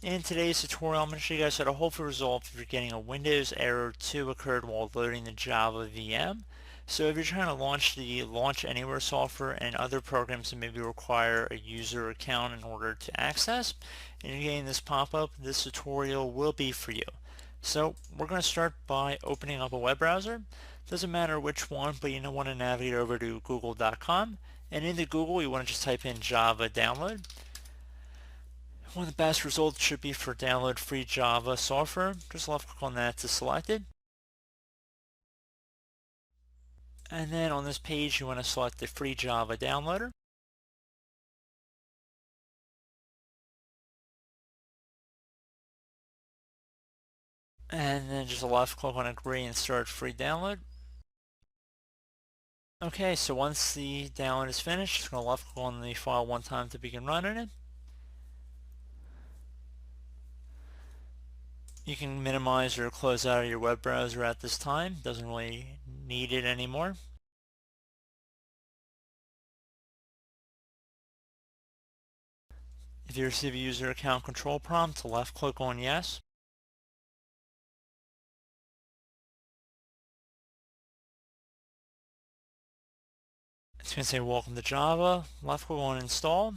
In today's tutorial, I'm going to show you guys how to hopefully resolve if you're getting a Windows error 2 occurred while loading the Java VM. So if you're trying to launch the Launch Anywhere software and other programs that maybe require a user account in order to access, and you're getting this pop-up, this tutorial will be for you. So we're going to start by opening up a web browser. Doesn't matter which one, but you want to navigate over to google.com, and into Google you want to just type in Java download. One of the best results should be for download free Java software. Just left click on that to select it. And then on this page you want to select the free Java downloader. And then just left click on agree and start free download. Okay, so once the download is finished, just going to left click on the file one time to begin running it. You can minimize or close out your web browser at this time. Doesn't really need it anymore. If you receive a user account control prompt, left click on yes. It's going to say welcome to Java. Left click on install.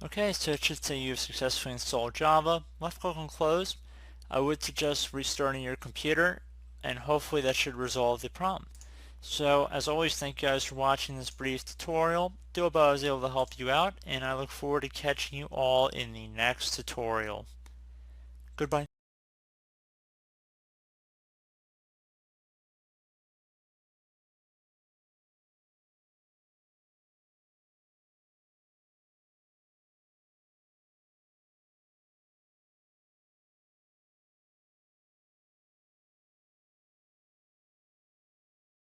Okay, so it should say you've successfully installed Java. Left click on close. I would suggest restarting your computer, and hopefully that should resolve the problem. So as always, thank you guys for watching this brief tutorial. Do hope I was able to help you out, and I look forward to catching you all in the next tutorial. Goodbye.